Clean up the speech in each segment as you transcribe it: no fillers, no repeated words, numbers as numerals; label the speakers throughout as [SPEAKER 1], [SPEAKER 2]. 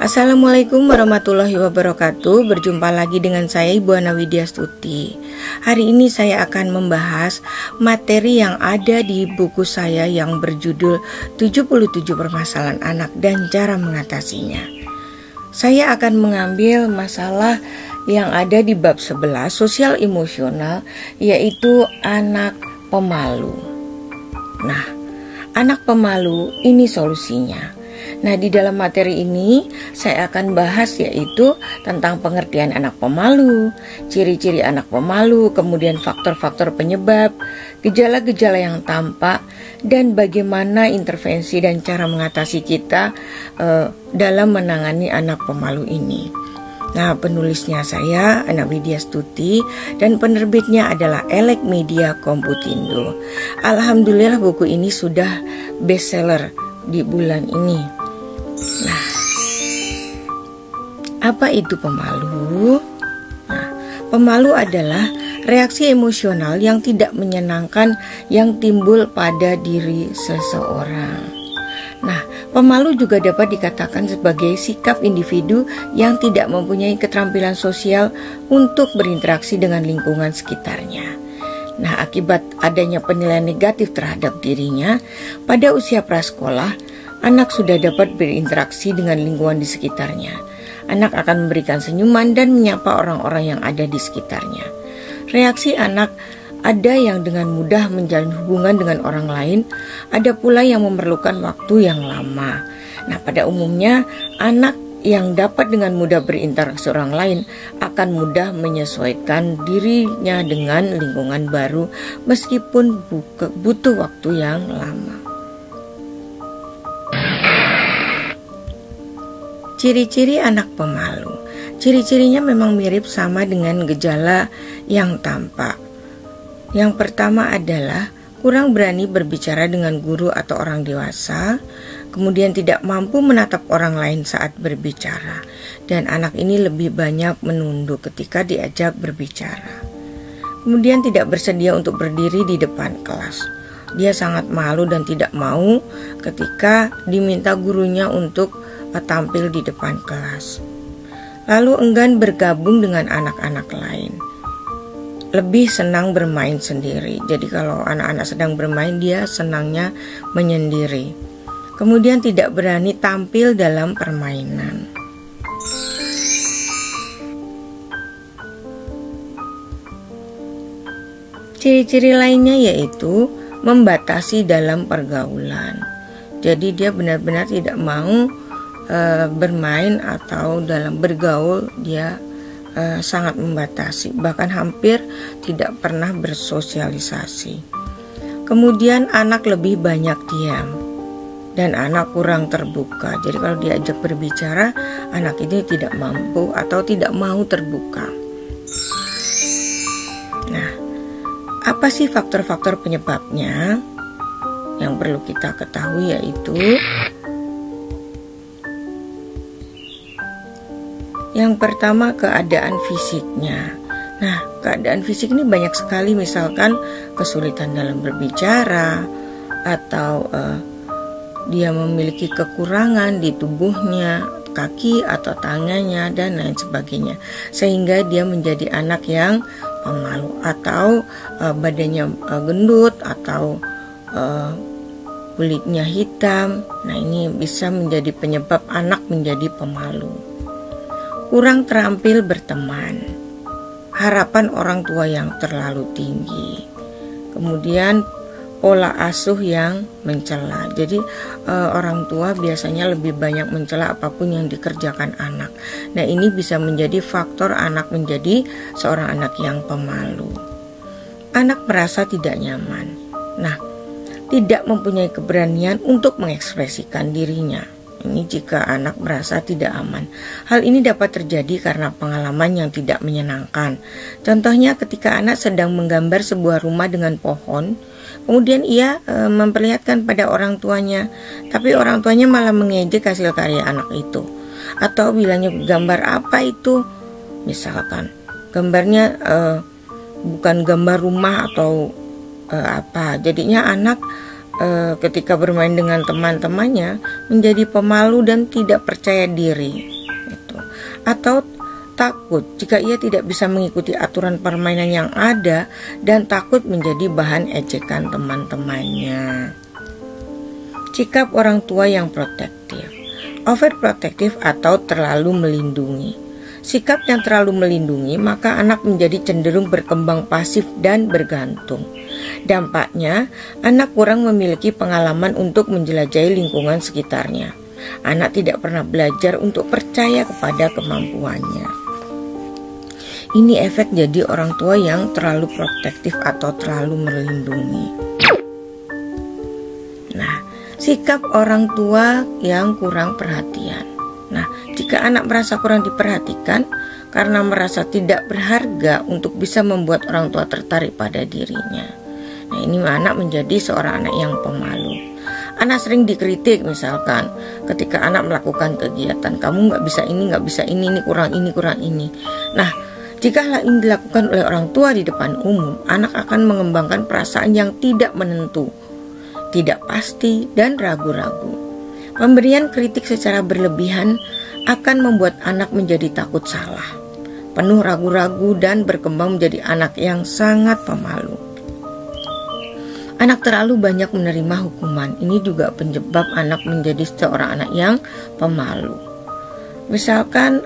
[SPEAKER 1] Assalamualaikum warahmatullahi wabarakatuh. Berjumpa lagi dengan saya Ibu Ana Widyastuti. Hari ini saya akan membahas materi yang ada di buku saya yang berjudul 77 Permasalahan Anak dan Cara Mengatasinya. Saya akan mengambil masalah yang ada di bab 11 sosial emosional, yaitu anak pemalu. Nah, anak pemalu ini solusinya. Nah, di dalam materi ini saya akan bahas yaitu tentang pengertian anak pemalu, ciri-ciri anak pemalu, kemudian faktor-faktor penyebab, gejala-gejala yang tampak, dan bagaimana intervensi dan cara mengatasi kita dalam menangani anak pemalu ini. Nah, penulisnya saya Ana Widyastuti dan penerbitnya adalah Elek Media Komputindo. Alhamdulillah buku ini sudah bestseller di bulan ini. Nah, apa itu pemalu? Nah, pemalu adalah reaksi emosional yang tidak menyenangkan yang timbul pada diri seseorang. Nah, pemalu juga dapat dikatakan sebagai sikap individu yang tidak mempunyai keterampilan sosial untuk berinteraksi dengan lingkungan sekitarnya. Nah, akibat adanya penilaian negatif terhadap dirinya pada usia prasekolah, anak sudah dapat berinteraksi dengan lingkungan di sekitarnya. Anak akan memberikan senyuman dan menyapa orang-orang yang ada di sekitarnya. Reaksi anak ada yang dengan mudah menjalin hubungan dengan orang lain, ada pula yang memerlukan waktu yang lama. Nah, pada umumnya anak yang dapat dengan mudah berinteraksi orang lain akan mudah menyesuaikan dirinya dengan lingkungan baru meskipun butuh waktu yang lama. Ciri-ciri anak pemalu. Ciri-cirinya memang mirip sama dengan gejala yang tampak. Yang pertama adalah kurang berani berbicara dengan guru atau orang dewasa, kemudian tidak mampu menatap orang lain saat berbicara, dan anak ini lebih banyak menunduk ketika diajak berbicara. Kemudian tidak bersedia untuk berdiri di depan kelas. Dia sangat malu dan tidak mau ketika diminta gurunya untuk tampil di depan kelas. Lalu enggan bergabung dengan anak-anak lain. Lebih senang bermain sendiri. Jadi kalau anak-anak sedang bermain, dia senangnya menyendiri. Kemudian tidak berani tampil dalam permainan. Ciri-ciri lainnya yaitu membatasi dalam pergaulan. Jadi dia benar-benar tidak mau bermain atau dalam bergaul, dia sangat membatasi, bahkan hampir tidak pernah bersosialisasi. Kemudian anak lebih banyak diam dan anak kurang terbuka. Jadi kalau diajak berbicara, anak ini tidak mampu atau tidak mau terbuka. Nah, apa sih faktor-faktor penyebabnya? Yang perlu kita ketahui yaitu yang pertama, keadaan fisiknya. Nah, keadaan fisik ini banyak sekali, misalkan kesulitan dalam berbicara, atau dia memiliki kekurangan di tubuhnya, kaki atau tangannya, dan lain sebagainya. Sehingga dia menjadi anak yang pemalu, atau badannya gendut, atau kulitnya hitam. Nah, ini bisa menjadi penyebab anak menjadi pemalu. Kurang terampil berteman, harapan orang tua yang terlalu tinggi, kemudian pola asuh yang mencela. Jadi orang tua biasanya lebih banyak mencela apapun yang dikerjakan anak. Nah, ini bisa menjadi faktor anak menjadi seorang anak yang pemalu. Anak merasa tidak nyaman. Nah, tidak mempunyai keberanian untuk mengekspresikan dirinya. Ini jika anak merasa tidak aman. Hal ini dapat terjadi karena pengalaman yang tidak menyenangkan. Contohnya ketika anak sedang menggambar sebuah rumah dengan pohon, kemudian ia memperlihatkan pada orang tuanya, tapi orang tuanya malah mengejek hasil karya anak itu. Atau bilangnya, gambar apa itu? Misalkan gambarnya bukan gambar rumah atau apa. Jadinya anak ketika bermain dengan teman-temannya menjadi pemalu dan tidak percaya diri, gitu. Atau takut jika ia tidak bisa mengikuti aturan permainan yang ada dan takut menjadi bahan ejekan teman-temannya. Sikap orang tua yang protektif, overprotective atau terlalu melindungi. Sikap yang terlalu melindungi, maka anak menjadi cenderung berkembang pasif dan bergantung. Dampaknya, anak kurang memiliki pengalaman untuk menjelajahi lingkungan sekitarnya. Anak tidak pernah belajar untuk percaya kepada kemampuannya. Ini efek jadi orang tua yang terlalu protektif atau terlalu melindungi. Nah, sikap orang tua yang kurang perhatian. Nah, jika anak merasa kurang diperhatikan karena merasa tidak berharga untuk bisa membuat orang tua tertarik pada dirinya. Nah, ini anak menjadi seorang anak yang pemalu. Anak sering dikritik, misalkan ketika anak melakukan kegiatan, kamu nggak bisa ini, kurang ini. Nah, jika hal ini dilakukan oleh orang tua di depan umum, anak akan mengembangkan perasaan yang tidak menentu, tidak pasti, dan ragu-ragu. Pemberian kritik secara berlebihan akan membuat anak menjadi takut salah, penuh ragu-ragu, dan berkembang menjadi anak yang sangat pemalu. Anak terlalu banyak menerima hukuman. Ini juga penyebab anak menjadi seorang anak yang pemalu. Misalkan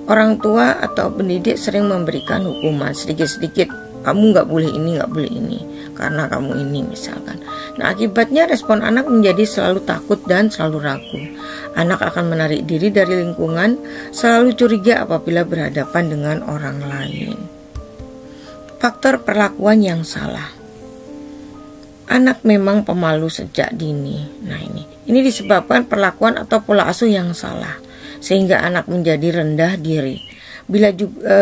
[SPEAKER 1] orang tua atau pendidik sering memberikan hukuman sedikit-sedikit. Kamu nggak boleh ini, karena kamu ini misalkan. Nah, akibatnya respon anak menjadi selalu takut dan selalu ragu. Anak akan menarik diri dari lingkungan, selalu curiga apabila berhadapan dengan orang lain. Faktor perlakuan yang salah. Anak memang pemalu sejak dini. Nah, ini disebabkan perlakuan atau pola asuh yang salah, sehingga anak menjadi rendah diri.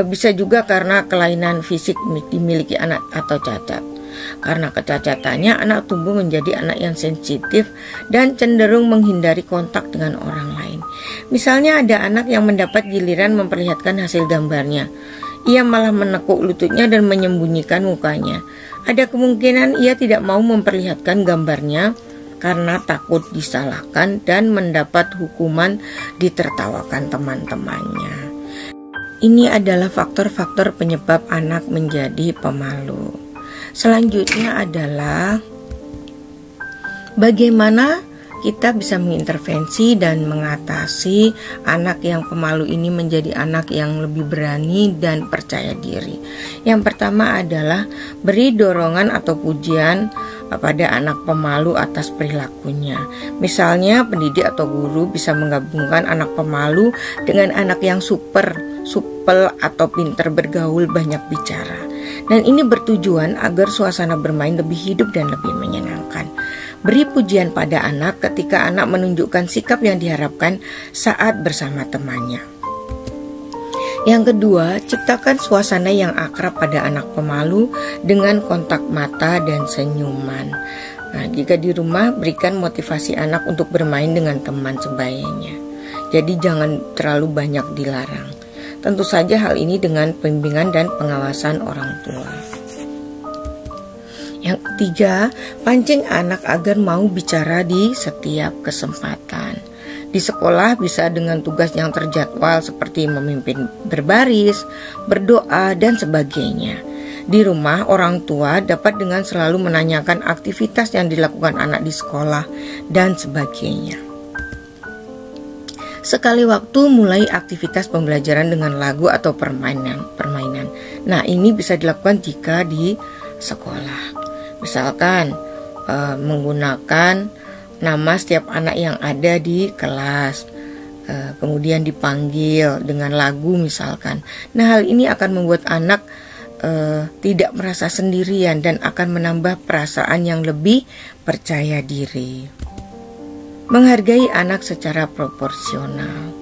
[SPEAKER 1] Bisa juga karena kelainan fisik dimiliki anak atau cacat. Karena kecacatannya, anak tumbuh menjadi anak yang sensitif dan cenderung menghindari kontak dengan orang lain. Misalnya ada anak yang mendapat giliran memperlihatkan hasil gambarnya. Ia malah menekuk lututnya dan menyembunyikan mukanya. Ada kemungkinan ia tidak mau memperlihatkan gambarnya karena takut disalahkan dan mendapat hukuman ditertawakan teman-temannya. Ini adalah faktor-faktor penyebab anak menjadi pemalu. Selanjutnya adalah bagaimana kita bisa mengintervensi dan mengatasi anak yang pemalu ini menjadi anak yang lebih berani dan percaya diri. Yang pertama adalah beri dorongan atau pujian pada anak pemalu atas perilakunya. Misalnya pendidik atau guru bisa menggabungkan anak pemalu dengan anak yang supel atau pintar bergaul, banyak bicara. Dan ini bertujuan agar suasana bermain lebih hidup dan lebih menyenangkan. Beri pujian pada anak ketika anak menunjukkan sikap yang diharapkan saat bersama temannya. Yang kedua, ciptakan suasana yang akrab pada anak pemalu dengan kontak mata dan senyuman. Nah, jika di rumah, berikan motivasi anak untuk bermain dengan teman sebayanya. Jadi jangan terlalu banyak dilarang. Tentu saja hal ini dengan bimbingan dan pengawasan orang tua. Yang ketiga, pancing anak agar mau bicara di setiap kesempatan. Di sekolah bisa dengan tugas yang terjadwal seperti memimpin berbaris, berdoa, dan sebagainya. Di rumah, orang tua dapat dengan selalu menanyakan aktivitas yang dilakukan anak di sekolah dan sebagainya. Sekali waktu mulai aktivitas pembelajaran dengan lagu atau permainan. Nah, ini bisa dilakukan jika di sekolah. Misalkan menggunakan nama setiap anak yang ada di kelas, kemudian dipanggil dengan lagu misalkan. Nah, hal ini akan membuat anak tidak merasa sendirian dan akan menambah perasaan yang lebih percaya diri. Menghargai anak secara proporsional.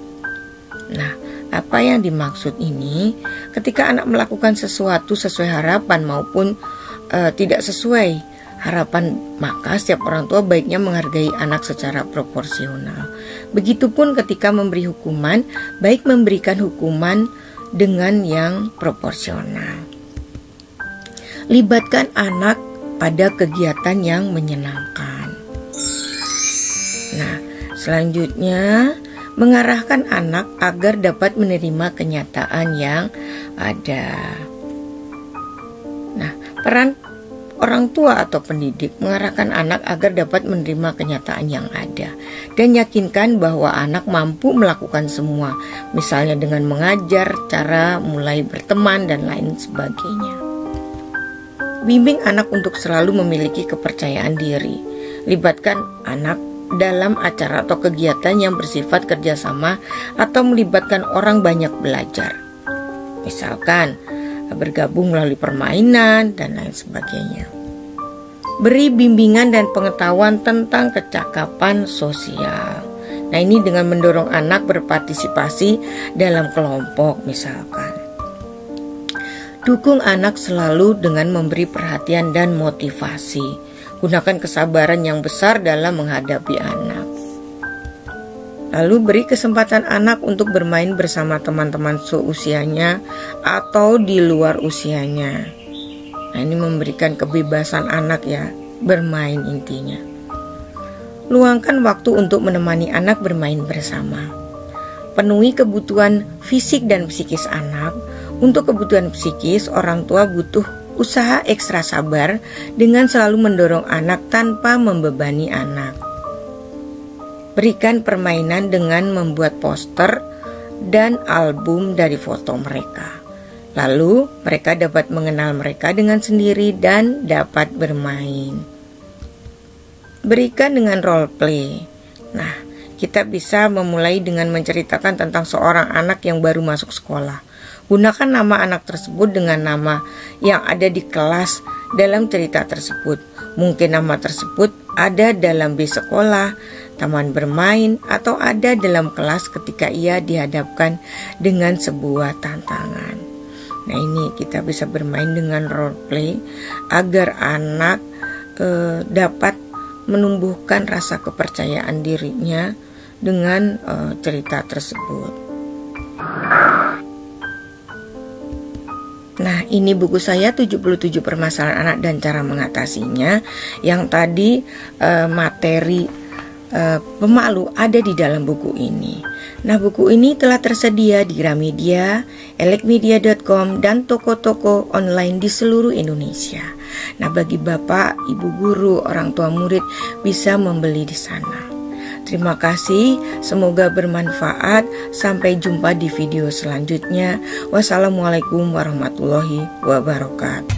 [SPEAKER 1] Nah, apa yang dimaksud ini? Ketika anak melakukan sesuatu sesuai harapan maupun tidak sesuai harapan, maka setiap orang tua baiknya menghargai anak secara proporsional. Begitupun ketika memberi hukuman, baik memberikan hukuman dengan yang proporsional. Libatkan anak pada kegiatan yang menyenangkan. Nah, selanjutnya mengarahkan anak agar dapat menerima kenyataan yang ada. Nah, peran orang tua atau pendidik mengarahkan anak agar dapat menerima kenyataan yang ada dan yakinkan bahwa anak mampu melakukan semua, misalnya dengan mengajar, cara mulai berteman dan lain sebagainya. Bimbing anak untuk selalu memiliki kepercayaan diri. Libatkan anak dalam acara atau kegiatan yang bersifat kerjasama atau melibatkan orang banyak belajar. Misalkan bergabung melalui permainan dan lain sebagainya. Beri bimbingan dan pengetahuan tentang kecakapan sosial. Nah, ini dengan mendorong anak berpartisipasi dalam kelompok misalkan. Dukung anak selalu dengan memberi perhatian dan motivasi. Gunakan kesabaran yang besar dalam menghadapi anak. Lalu beri kesempatan anak untuk bermain bersama teman-teman seusianya atau di luar usianya. Nah, ini memberikan kebebasan anak ya, bermain intinya. Luangkan waktu untuk menemani anak bermain bersama. Penuhi kebutuhan fisik dan psikis anak. Untuk kebutuhan psikis, orang tua butuh usaha ekstra sabar dengan selalu mendorong anak tanpa membebani anak. Berikan permainan dengan membuat poster dan album dari foto mereka. Lalu mereka dapat mengenal mereka dengan sendiri dan dapat bermain. Berikan dengan role play. Nah, kita bisa memulai dengan menceritakan tentang seorang anak yang baru masuk sekolah. Gunakan nama anak tersebut dengan nama yang ada di kelas dalam cerita tersebut. Mungkin nama tersebut ada dalam bis sekolah, taman bermain, atau ada dalam kelas ketika ia dihadapkan dengan sebuah tantangan. Nah, ini kita bisa bermain dengan role play agar anak dapat menumbuhkan rasa kepercayaan dirinya dengan cerita tersebut. Nah, ini buku saya 77 permasalahan anak dan cara mengatasinya. Yang tadi materi pemalu ada di dalam buku ini. Nah, buku ini telah tersedia di Gramedia, elekmedia.com, dan toko-toko online di seluruh Indonesia. Nah, bagi bapak, ibu guru, orang tua murid bisa membeli di sana. Terima kasih, semoga bermanfaat. Sampai jumpa di video selanjutnya. Wassalamualaikum warahmatullahi wabarakatuh.